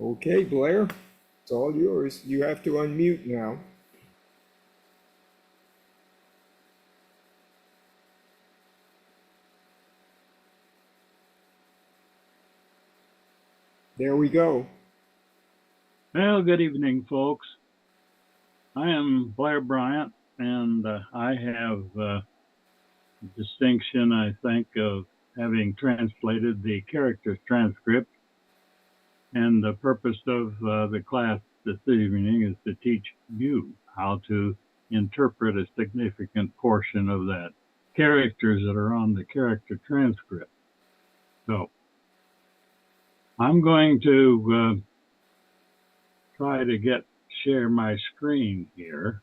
Okay, Blair, it's all yours. You have to unmute now. There we go. Well, good evening, folks. I am Blair Bryant, and I have the distinction, I think, of having translated the Characters Transcript. And the purpose of the class this evening is to teach you how to interpret a significant portion of that characters that are on the Character Transcript. So I'm going to try to share my screen here.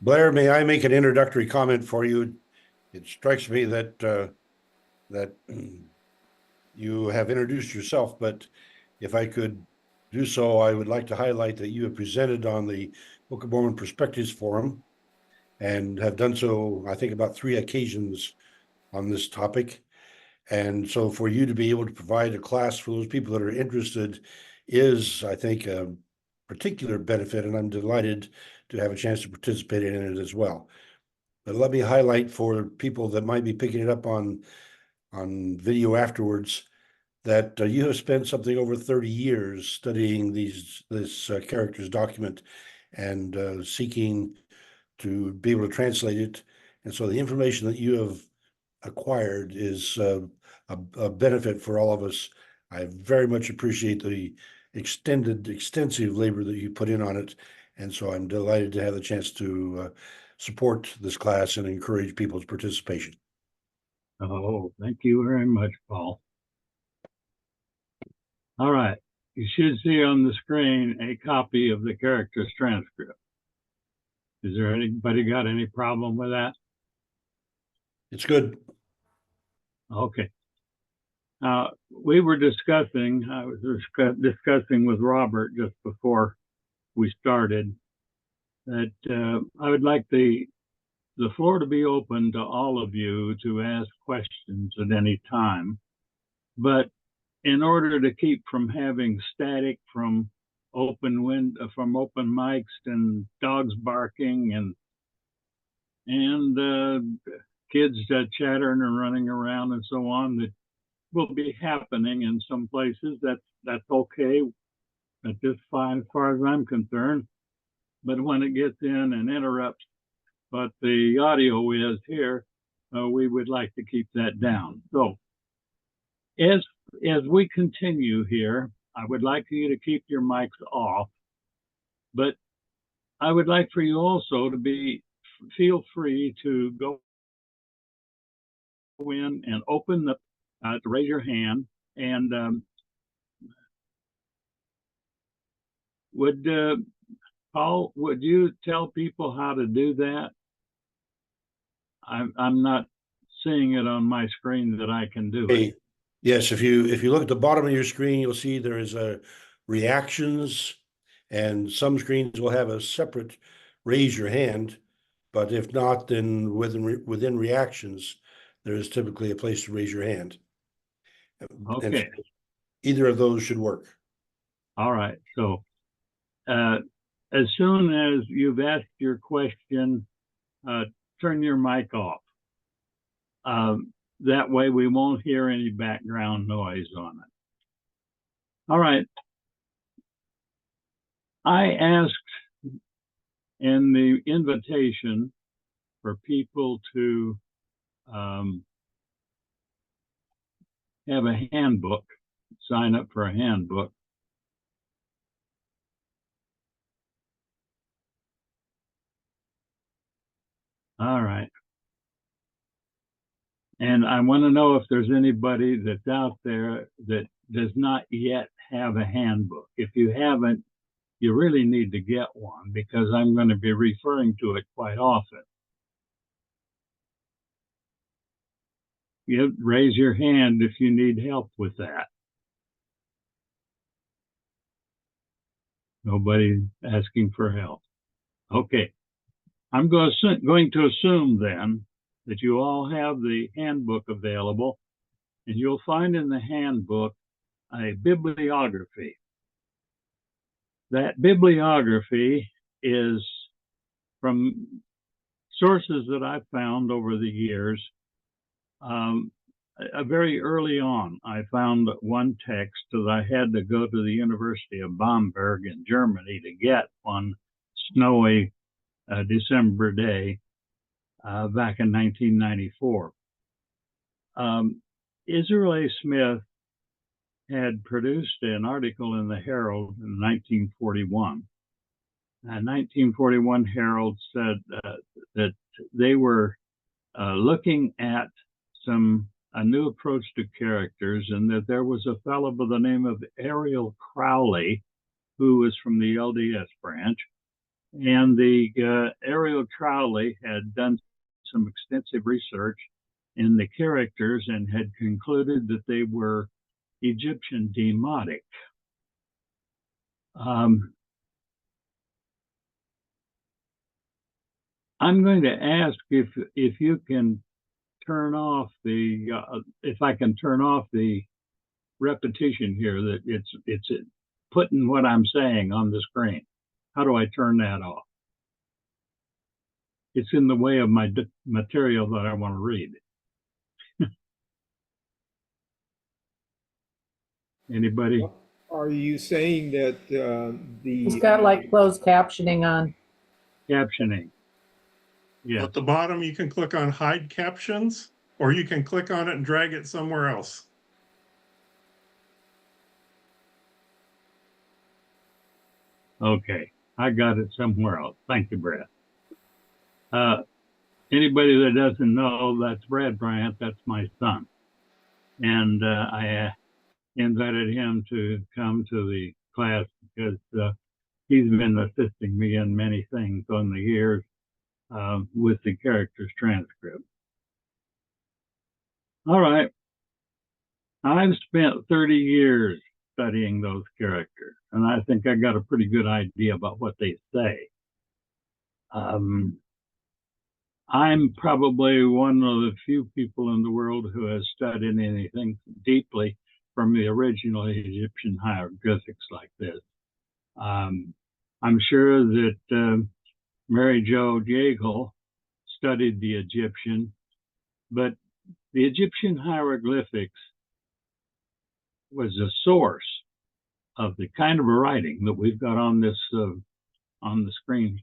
Blair, may I make an introductory comment for you? It strikes me that you have introduced yourself, but if I could do so, I would like to highlight that you have presented on the Book of Mormon Perspectives Forum and have done so, I think, about 3 occasions on this topic. And so for you to be able to provide a class for those people that are interested is, I think, a particular benefit, and I'm delighted to have a chance to participate in it as well. But let me highlight for people that might be picking it up on video afterwards that you have spent something over 30 years studying this characters document and seeking to be able to translate it. And so the information that you have acquired is a benefit for all of us. I very much appreciate the extensive labor that you put in on it. And so I'm delighted to have the chance to support this class and encourage people's participation. Oh, thank you very much, Paul. All right. You should see on the screen a copy of the Characters Transcript. Is there anybody got any problem with that? It's good. Okay. We were discussing, I was discussing with Robert just before we started that I would like the floor to be open to all of you to ask questions at any time. But in order to keep from having static from open mics and dogs barking and kids chattering and running around and so on, that will be happening in some places. That's okay. That's just fine as far as I'm concerned. But when it gets in and interrupts what the audio is here, we would like to keep that down. So as we continue here, I would like for you to keep your mics off, but I would like for you also to feel free to go in and open to raise your hand. And Paul, would you tell people how to do that? I'm not seeing it on my screen that I can do it. Yes, if you look at the bottom of your screen, you'll see there is a reactions, and some screens will have a separate raise your hand, but if not, then within reactions, there is typically a place to raise your hand. Okay. And either of those should work. All right. So as soon as you've asked your question, turn your mic off. That way we won't hear any background noise on it. All right. I asked in the invitation for people to have a handbook, sign up for a handbook. All right. And I want to know if there's anybody that's out there that does not yet have a handbook. If you haven't, you really need to get one, because I'm going to be referring to it quite often. You raise your hand if you need help with that. Nobody asking for help. Okay. I'm going to assume then that you all have the handbook available, and you'll find in the handbook a bibliography. That bibliography is from sources that I've found over the years. Very early on, I found one text that I had to go to the University of Bamberg in Germany to get one snowy December day back in 1994. Israel A. Smith had produced an article in the Herald in 1941. The 1941 Herald said that they were looking at a new approach to characters, and that there was a fellow by the name of Ariel Crowley, who was from the LDS branch. And the Ariel Crowley had done some extensive research in the characters and had concluded that they were Egyptian demotic. I'm going to ask if you can turn off if I can turn off the repetition here, that it's putting what I'm saying on the screen. How do I turn that off? It's in the way of my material that I want to read. Anybody? Are you saying that He's got like closed captioning on. Captioning. Yeah. At the bottom, you can click on hide captions, or you can click on it and drag it somewhere else. Okay, I got it somewhere else. Thank you, Brad. Anybody that doesn't know, that's Brad Bryant. That's my son. And I invited him to come to the class because he's been assisting me in many things on the years with the Caractors Transcript. All right. I've spent 30 years studying those characters, and I think I got a pretty good idea about what they say. I'm probably one of the few people in the world who has studied anything deeply from the original Egyptian hieroglyphics like this. I'm sure that Mary Jo Jaegel studied the Egyptian, but the Egyptian hieroglyphics was a source of the kind of writing that we've got on this on the screen.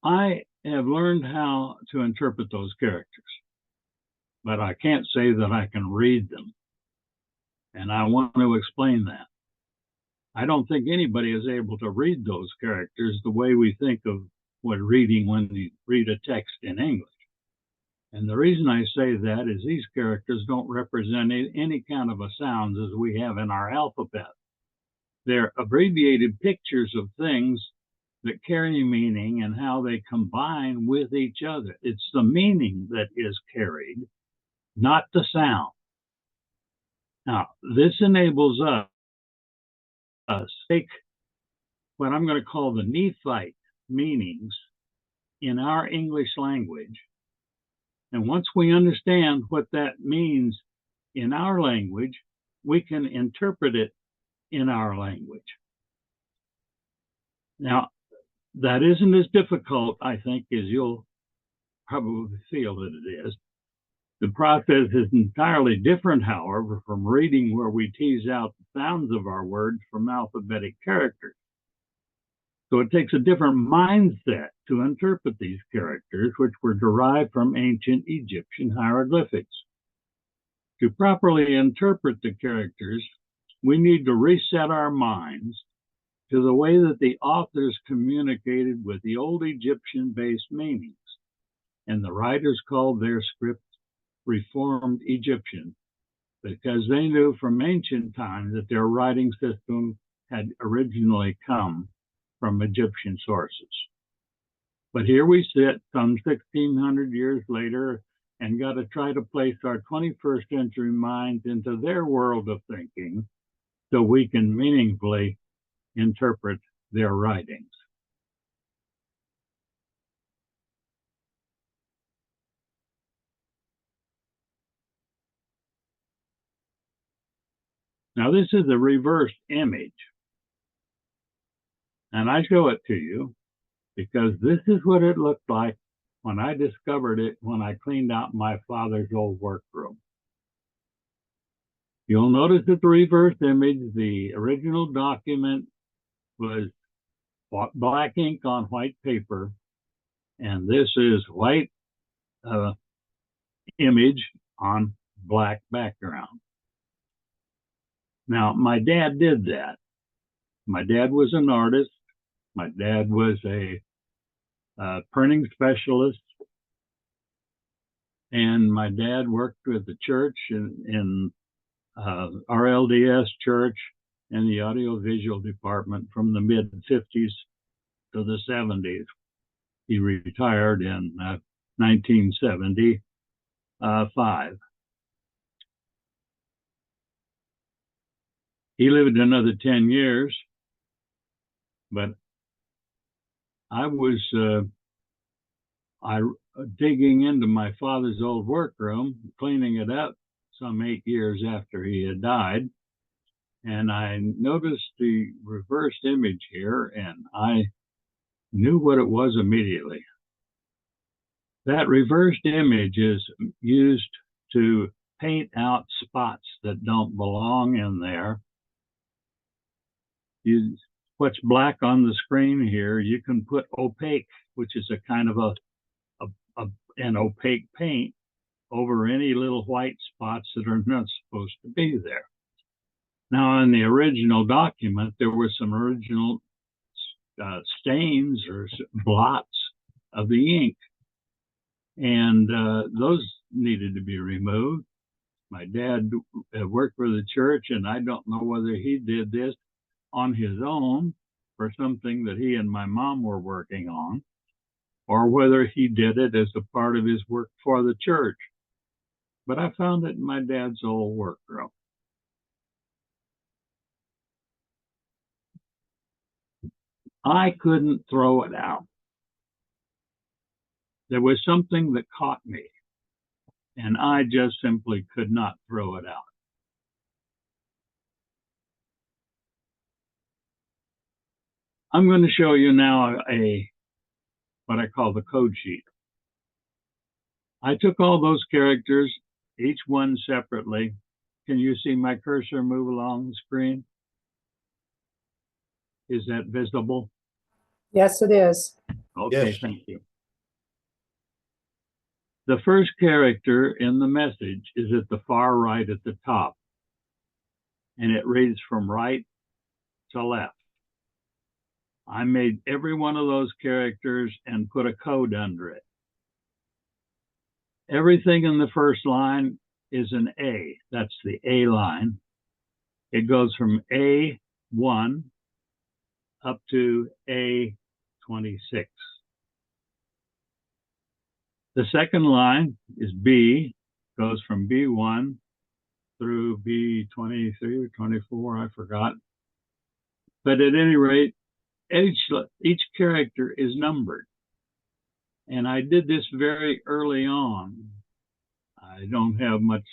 I have learned how to interpret those characters, but I can't say that I can read them. And I want to explain that. I don't think anybody is able to read those characters the way we think of what reading when we read a text in English. And the reason I say that is these characters don't represent any kind of a sounds as we have in our alphabet. They're abbreviated pictures of things that carry meaning and how they combine with each other. It's the meaning that is carried, not the sound. Now, this enables us to take what I'm going to call the Nephite meanings in our English language. And once we understand what that means in our language, we can interpret it in our language. Now, that isn't as difficult, I think, as you'll probably feel that it is. The process is entirely different, however, from reading where we tease out the sounds of our words from alphabetic characters. So it takes a different mindset to interpret these characters, which were derived from ancient Egyptian hieroglyphics. To properly interpret the characters, we need to reset our minds to the way that the authors communicated with the old Egyptian-based meanings, and the writers called their script Reformed Egyptian, because they knew from ancient times that their writing system had originally come from Egyptian sources. But here we sit some 1,600 years later and got to try to place our 21st century minds into their world of thinking so we can meaningfully interpret their writings. Now this is a reversed image. And I show it to you because this is what it looked like when I discovered it when I cleaned out my father's old workroom. You'll notice that the reversed image, the original document was black ink on white paper, and this is white image on black background. Now, my dad did that. My dad was an artist. My dad was a printing specialist, and my dad worked with the church in RLDS church in the audiovisual department from the mid-50s to the 70s. He retired in 1975. He lived another 10 years, but I was digging into my father's old workroom, cleaning it up some 8 years after he had died. And I noticed the reversed image here, and I knew what it was immediately. That reversed image is used to paint out spots that don't belong in there. What's black on the screen here, you can put opaque, which is a kind of an opaque paint over any little white spots that are not supposed to be there. Now, in the original document, there were some original stains or blots of the ink, and those needed to be removed. My dad worked for the church, and I don't know whether he did this on his own for something that he and my mom were working on, or whether he did it as a part of his work for the church. But I found it in my dad's old workroom. I couldn't throw it out. There was something that caught me, and I just simply could not throw it out. I'm going to show you now what I call the code sheet. I took all those characters, each one separately. Can you see my cursor move along the screen? Is that visible? Yes, it is. Okay, Yes. thank you. The first character in the message is at the far right at the top, and it reads from right to left. I made every one of those characters and put a code under it. Everything in the first line is an A. That's the A line. It goes from A1 up to A26. The second line is B, goes from B1 through B23 or 24, I forgot. But at any rate, each character is numbered. And I did this very early on. I don't have much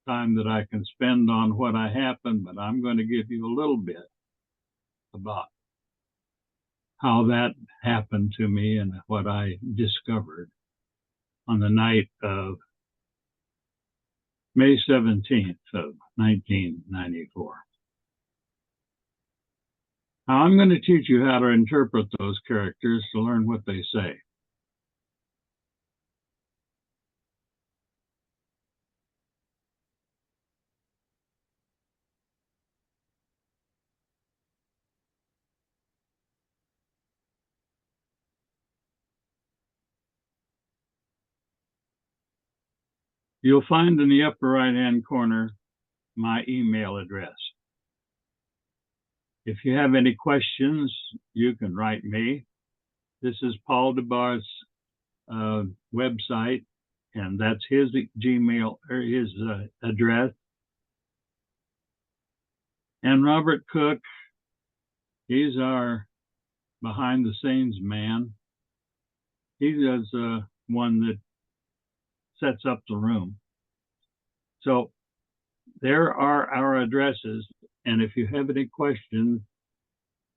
time that I can spend on what happened, but I'm going to give you a little bit about how that happened to me and what I discovered on the night of May 17th of 1994. Now I'm going to teach you how to interpret those characters to learn what they say. You'll find in the upper right-hand corner my email address. If you have any questions, you can write me. This is Paul DeBar's website, and that's his Gmail or his address. And Robert Cook, he's our behind the scenes man. He does one that sets up the room. So there are our addresses. And if you have any questions,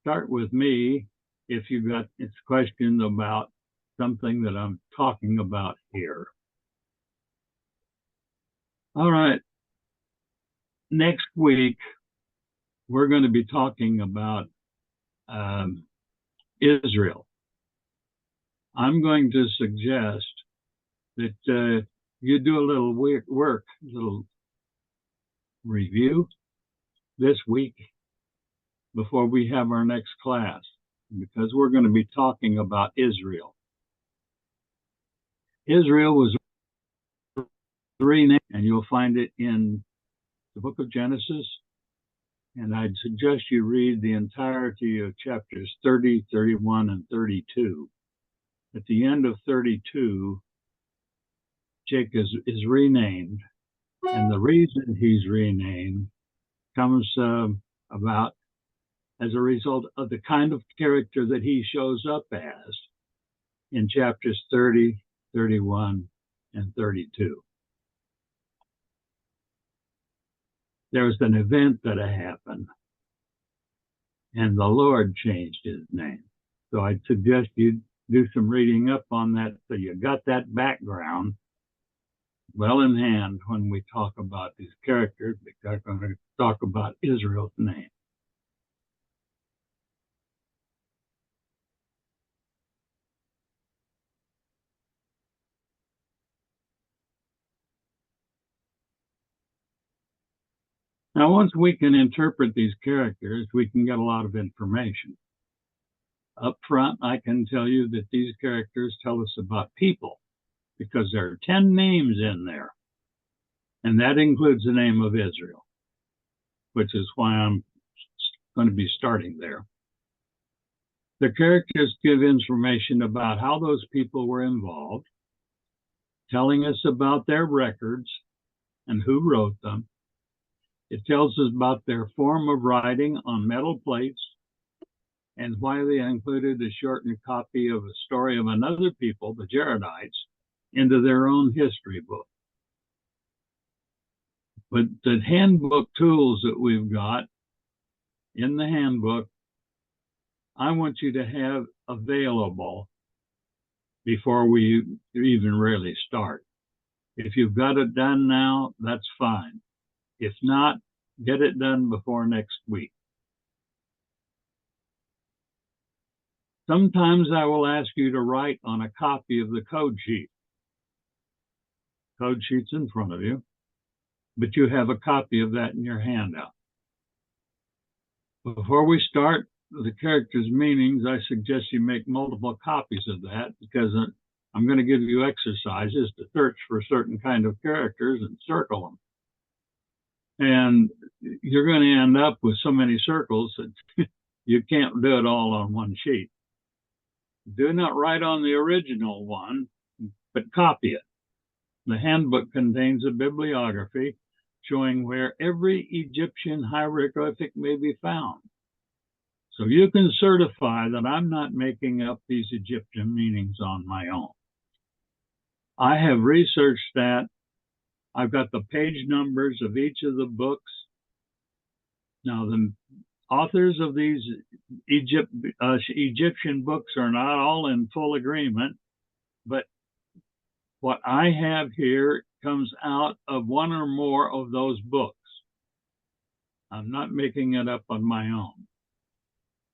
start with me if you've got questions about something that I'm talking about here. All right. Next week, we're going to be talking about Israel. I'm going to suggest that you do a little work, a little review this week before we have our next class, because we're going to be talking about Israel. Israel was renamed, and you'll find it in the book of Genesis. And I'd suggest you read the entirety of chapters 30, 31, and 32. At the end of 32, Jacob is renamed, and the reason he's renamed comes about as a result of the kind of character that he shows up as in chapters 30, 31, and 32. There was an event that happened, and the Lord changed his name. So I'd suggest you do some reading up on that so you got that background well in hand when we talk about these characters, because I'm going to talk about Israel's name. Now, once we can interpret these characters, we can get a lot of information. Up front, I can tell you that these characters tell us about people, because there are 10 names in there, and that includes the name of Israel, which is why I'm going to be starting there. The characters give information about how those people were involved, telling us about their records and who wrote them. It tells us about their form of writing on metal plates and why they included a shortened copy of a story of another people, the Jaredites, into their own history book. But the handbook tools that we've got in the handbook, I want you to have available before we even really start. If you've got it done now, that's fine. If not, get it done before next week. Sometimes I will ask you to write on a copy of the code sheet. Code sheet's in front of you, but you have a copy of that in your handout. Before we start the characters' meanings, I suggest you make multiple copies of that, because I'm going to give you exercises to search for certain kind of characters and circle them. And you're going to end up with so many circles that you can't do it all on one sheet. Do not write on the original one, but copy it. The handbook contains a bibliography showing where every Egyptian hieroglyphic may be found. So you can certify that I'm not making up these Egyptian meanings on my own. I have researched that. I've got the page numbers of each of the books. Now, the authors of these Egyptian books are not all in full agreement, but what I have here comes out of one or more of those books. I'm not making it up on my own.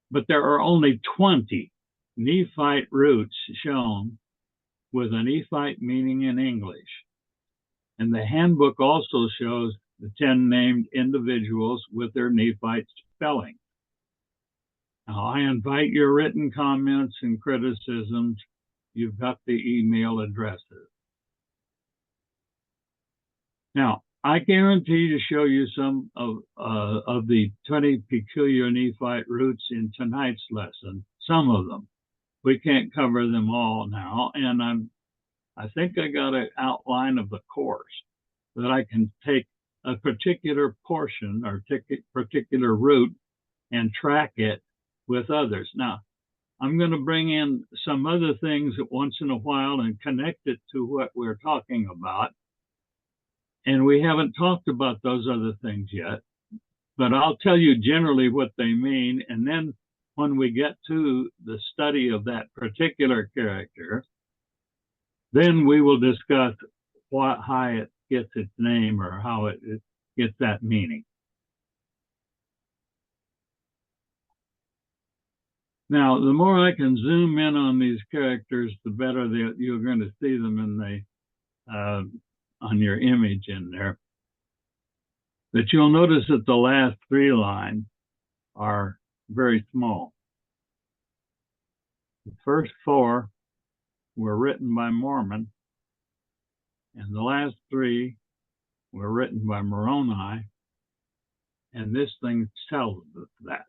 But there are only 20 Nephite roots shown with a Nephite meaning in English. And the handbook also shows the 10 named individuals with their Nephite spelling. Now, I invite your written comments and criticisms. You've got the email addresses. Now, I guarantee to show you some of the 20 peculiar Nephite roots in tonight's lesson, some of them. We can't cover them all now, and I think I got an outline of the course that I can take a particular portion or particular route and track it with others. Now, I'm going to bring in some other things once in a while and connect it to what we're talking about. And we haven't talked about those other things yet, but I'll tell you generally what they mean. And then when we get to the study of that particular character, then we will discuss how it gets its name or how it gets that meaning. Now, the more I can zoom in on these characters, the better you're going to see them in the on your image in there. But you'll notice that the last 3 lines are very small. The first 4 were written by Mormon, and the last 3 were written by Moroni, and this thing tells us that.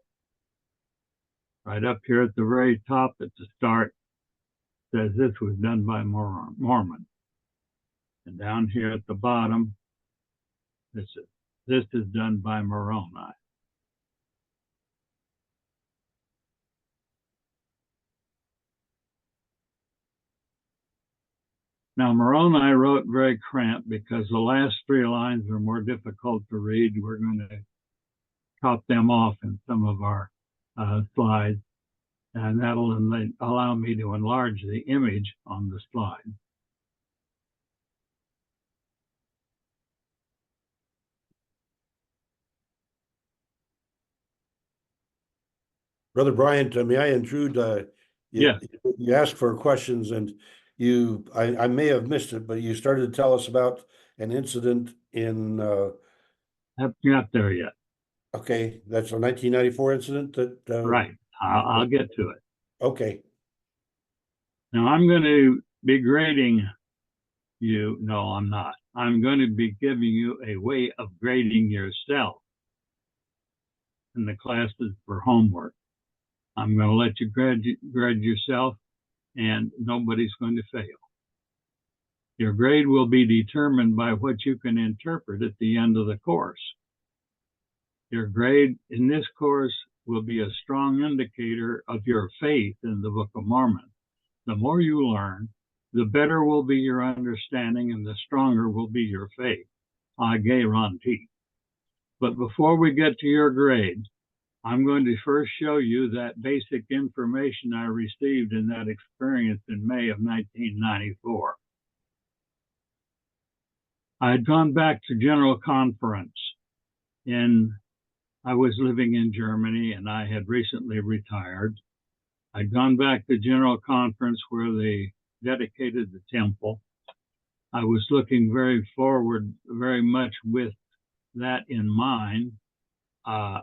Right up here at the very top at the start says this was done by Mormon. And down here at the bottom, this is done by Moroni. Now, Moroni wrote very cramped because the last 3 lines are more difficult to read. We're going to chop them off in some of our slides, and that'll allow me to enlarge the image on the slide. Brother Bryant, may I intrude? Yeah. You asked for questions, and I may have missed it, but you started to tell us about an incident in. Haven't got there yet. Okay, that's a 1994 incident that. Right. I'll get to it. Okay. Now I'm going to be grading you. No, I'm not. I'm going to be giving you a way of grading yourself in the classes for homework. I'm going to let you grade yourself, and nobody's going to fail. Your grade will be determined by what you can interpret at the end of the course. Your grade in this course will be a strong indicator of your faith in the Book of Mormon. The more you learn, the better will be your understanding and the stronger will be your faith. I guarantee. But before we get to your grade, I'm going to first show you that basic information I received in that experience in May of 1994. I had gone back to General Conference I was living in Germany and I had recently retired. I'd gone back to General Conference where they dedicated the temple. I was looking very forward, very much with that in mind. I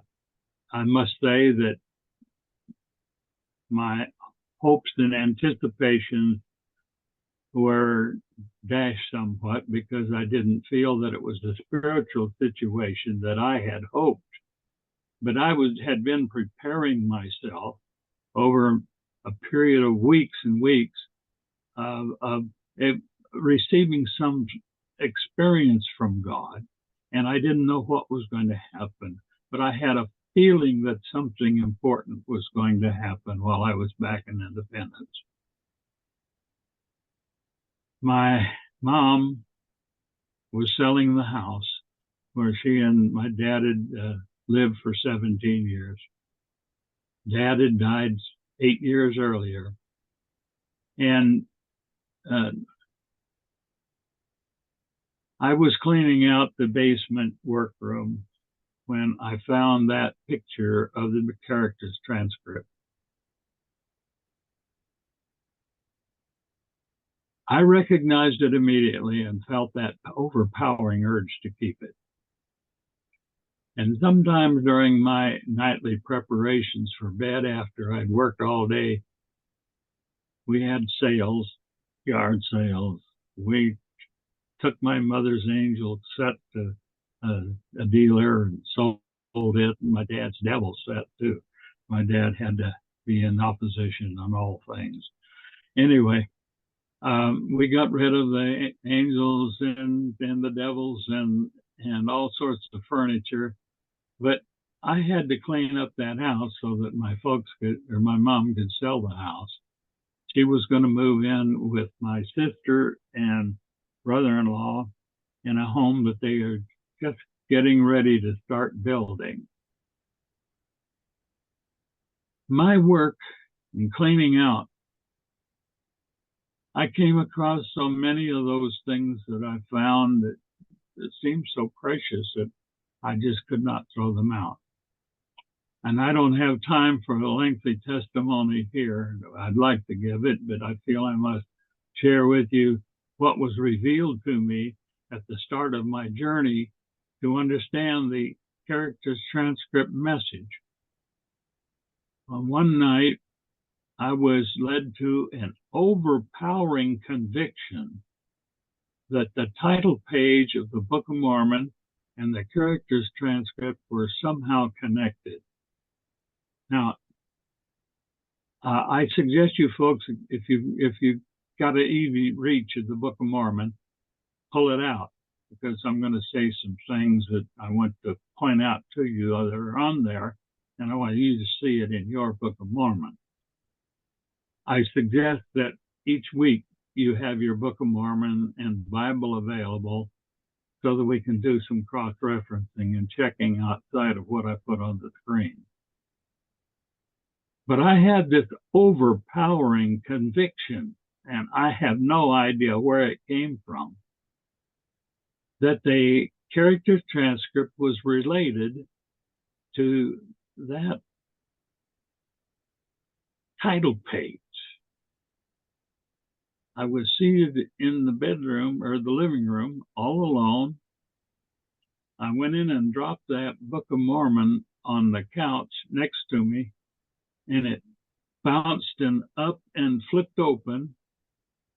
must say that my hopes and anticipations were dashed somewhat because I didn't feel that it was a spiritual situation that I had hoped. But I had been preparing myself over a period of weeks and weeks of receiving some experience from God, and I didn't know what was going to happen, but I had a feeling that something important was going to happen while I was back in Independence. My mom was selling the house where she and my dad had lived for 17 years. Dad had died 8 years earlier. And I was cleaning out the basement workroom when I found that picture of the Caractors Transcript. I recognized it immediately and felt that overpowering urge to keep it. And sometimes during my nightly preparations for bed after I'd worked all day, we had sales, yard sales. We took my mother's angel set to a dealer and sold it, and my dad's devil set too. My dad had to be in opposition on all things. Anyway, we got rid of the angels and the devils and all sorts of furniture, but I had to clean up that house so that my mom could sell the house. She was going to move in with my sister and brother-in-law in a home that they are just getting ready to start building. My work in cleaning out, I came across so many of those things that I found that seemed so precious that I just could not throw them out. And I don't have time for a lengthy testimony here. I'd like to give it, but I feel I must share with you what was revealed to me at the start of my journey to understand the Characters Transcript message. On one night, I was led to an overpowering conviction that the title page of the Book of Mormon and the Characters Transcript were somehow connected. Now, I suggest you folks, if you got an easy reach of the Book of Mormon, pull it out, because I'm going to say some things that I want to point out to you that are on there, and I want you to see it in your Book of Mormon. I suggest that each week you have your Book of Mormon and Bible available so that we can do some cross-referencing and checking outside of what I put on the screen. But I had this overpowering conviction, and I have no idea where it came from, that the Characters Transcript was related to that title page. I was seated in the bedroom or the living room all alone. I went in and dropped that Book of Mormon on the couch next to me, and it bounced and up and flipped open,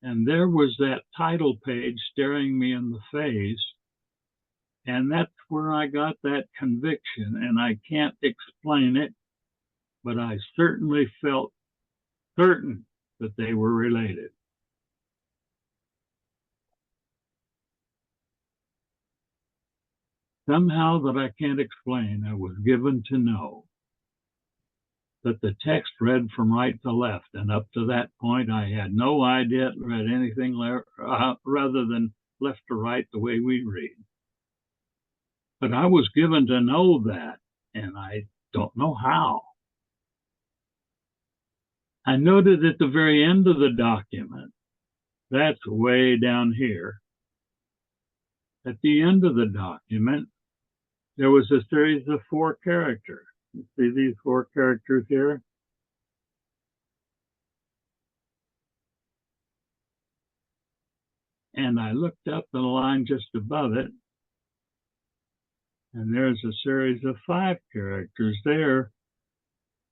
and there was that title page staring me in the face. And that's where I got that conviction, and I can't explain it, but I certainly felt certain that they were related. Somehow that I can't explain, I was given to know that the text read from right to left, and up to that point I had no idea it read anything rather than left to right the way we read. But I was given to know that, and I don't know how. I noted at the very end of the document, that's way down here, at the end of the document, there was a series of 4 characters. You see these 4 characters here? And I looked up the line just above it, and there's a series of 5 characters there.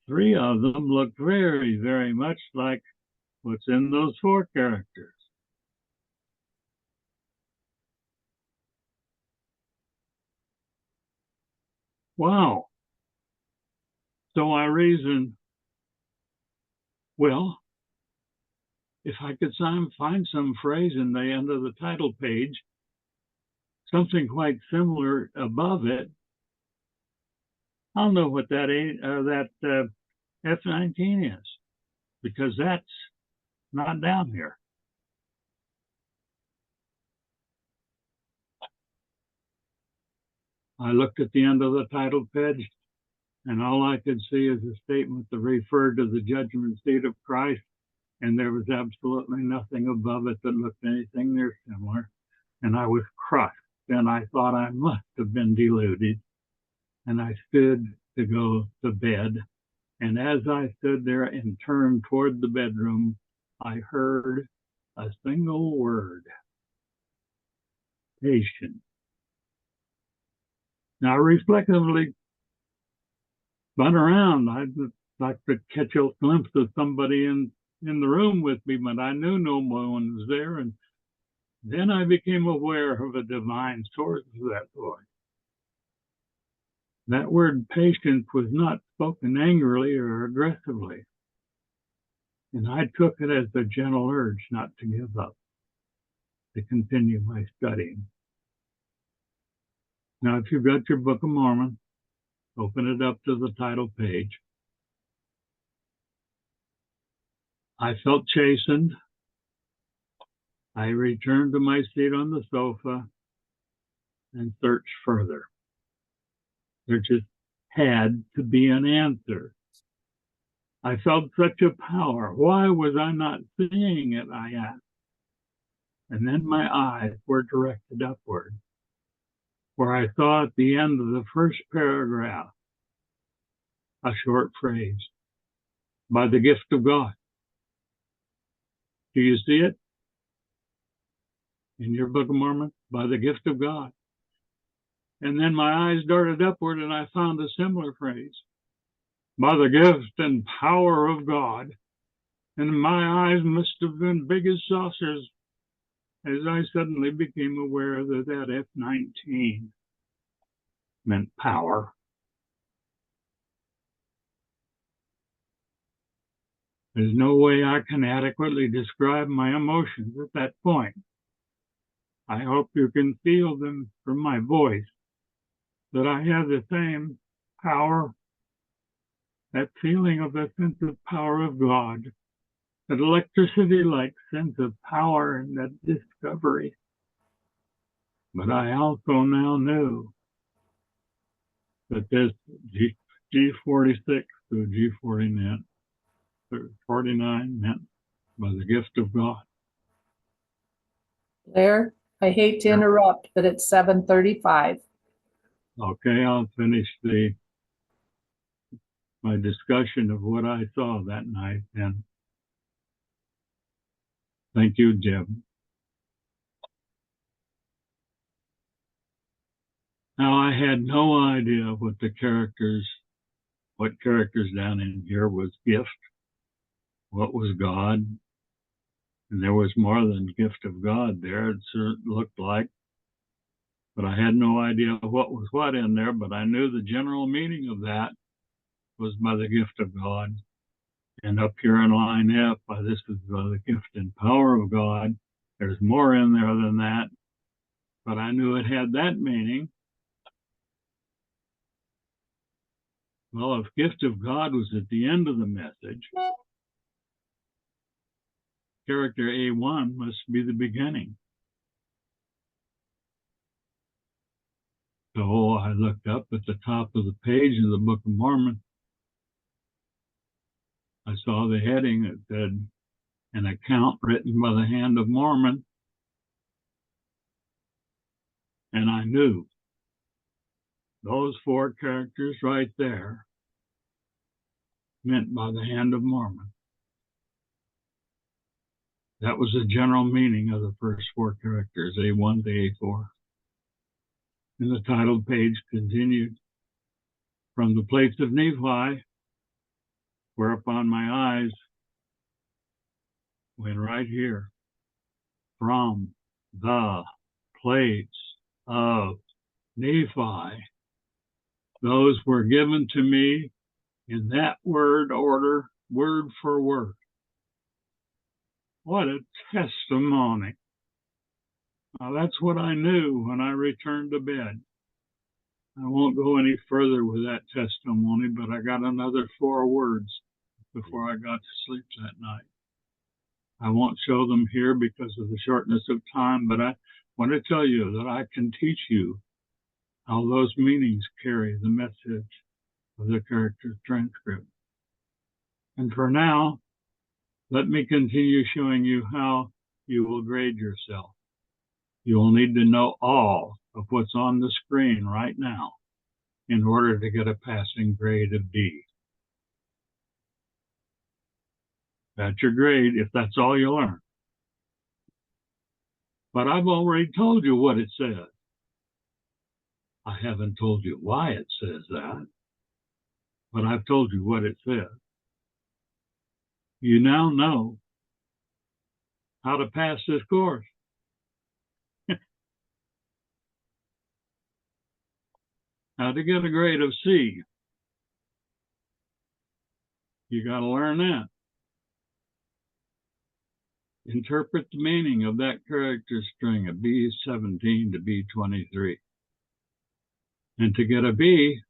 3 of them look very, very much like what's in those 4 characters. Wow. So I reasoned, well, if I could find some phrase in the end of the title page, something quite similar above it, I'll know what that F19 is, because that's not down here. I looked at the end of the title page, and all I could see is a statement that referred to the judgment seat of Christ, and there was absolutely nothing above it that looked anything near similar. And I was crushed, and I thought I must have been deluded. And I stood to go to bed. And as I stood there and turned toward the bedroom, I heard a single word: patient. Now, reflectively spun around. I'd like to catch a glimpse of somebody in the room with me, but I knew no one was there. And then I became aware of a divine source of that voice. That word patient was not spoken angrily or aggressively. And I took it as a gentle urge not to give up, to continue my studying. Now, if you've got your Book of Mormon, open it up to the title page. I felt chastened. I returned to my seat on the sofa, and search further. There just had to be an answer. I felt such a power. Why was I not seeing it, I asked. And then my eyes were directed upward, where I saw at the end of the first paragraph a short phrase, by the gift of God. Do you see it? In your Book of Mormon, by the gift of God. And then my eyes darted upward and I found a similar phrase, by the gift and power of God. And my eyes must have been big as saucers as I suddenly became aware that that F-19 meant power. There's no way I can adequately describe my emotions at that point. I hope you can feel them from my voice, that I have the same power, that feeling of the sense of power of God, that electricity-like sense of power and that discovery. But I also now knew that this G46 through G49 meant by the gift of God. Blair, I hate to interrupt, but it's 7:35. Okay, I'll finish my discussion of what I saw that night. And thank you, Jim. Now, I had no idea what characters down in here was gift, what was God. And there was more than gift of God there, it looked like. But I had no idea what was what in there, but I knew the general meaning of that was by the gift of God. And up here in line F, this is by the gift and power of God. There's more in there than that, but I knew it had that meaning. Well, if gift of God was at the end of the message, character A1 must be the beginning. So I looked up at the top of the page of the Book of Mormon. I saw the heading that said, an account written by the hand of Mormon. And I knew those 4 characters right there meant by the hand of Mormon. That was the general meaning of the first 4 characters, A1 to A4. And the title page continued, from the plates of Nephi, whereupon my eyes went right here, from the plates of Nephi. Those were given to me in that word order, word for word. What a testimony. Now that's what I knew when I returned to bed. I won't go any further with that testimony, but I got another 4 words before I got to sleep that night. I won't show them here because of the shortness of time, but I want to tell you that I can teach you how those meanings carry the message of the Caractors Transcript. And for now, let me continue showing you how you will grade yourself. You will need to know all of what's on the screen right now in order to get a passing grade of D. That's your grade if that's all you learn. But I've already told you what it says. I haven't told you why it says that, but I've told you what it says. You now know how to pass this course. How to get a grade of C. You got to learn that. Interpret the meaning of that character string of B17 to B23. And to get a B,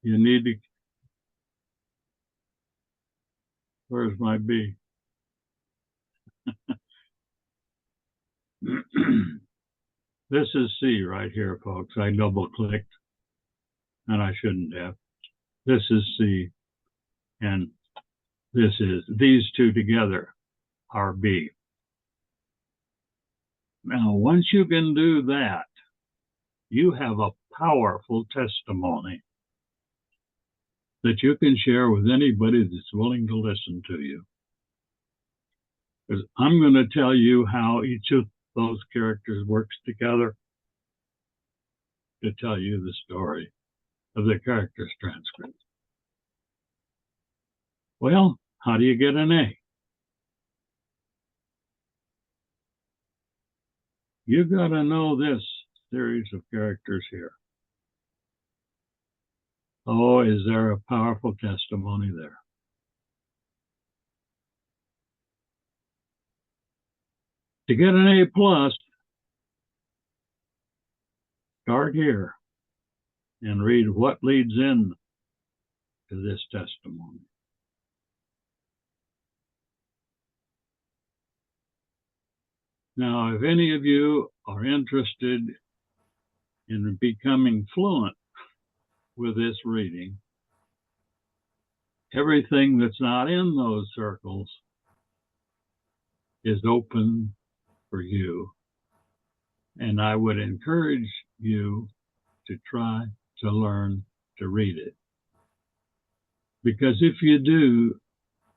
you need to, where's my B? This is C right here, folks. I double clicked and I shouldn't have. This is C and these two together are B. Now, once you can do that, you have a powerful testimony that you can share with anybody that's willing to listen to you. Because I'm going to tell you how each of those characters works together to tell you the story of the Caractors Transcript. Well, how do you get an A? You've got to know this series of characters here. Oh, is there a powerful testimony there? To get an A plus, start here and read what leads in to this testimony. Now, if any of you are interested in becoming fluent with this reading, everything that's not in those circles is open for you. And I would encourage you to try to learn to read it. Because if you do,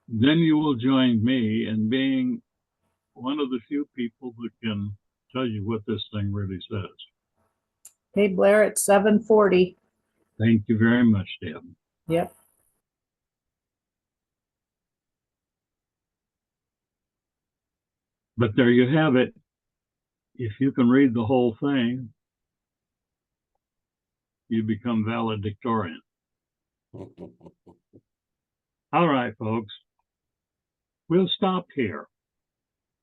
then you will join me in being one of the few people that can tell you what this thing really says. Hey, Blair, it's 7:40. Thank you very much, Deb. Yep. But there you have it. If you can read the whole thing, you become valedictorian. All right, folks. We'll stop here.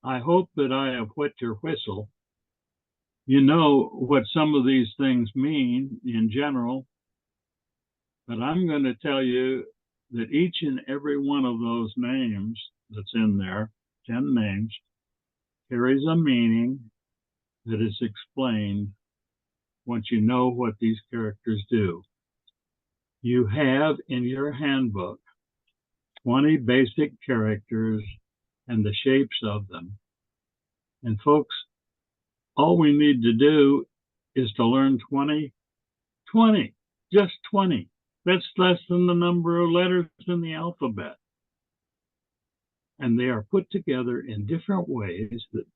I hope that I have whet your whistle. You know what some of these things mean in general, but I'm going to tell you that each and every one of those names that's in there, 10 names, carries a meaning that is explained once you know what these characters do. You have in your handbook 20 basic characters and the shapes of them. And folks, all we need to do is to learn 20, just 20. That's less than the number of letters in the alphabet. And they are put together in different ways that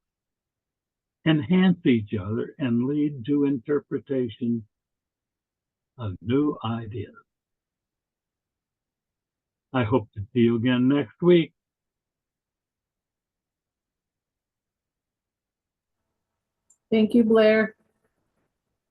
enhance each other and lead to interpretation of new ideas. I hope to see you again next week. Thank you, Blair.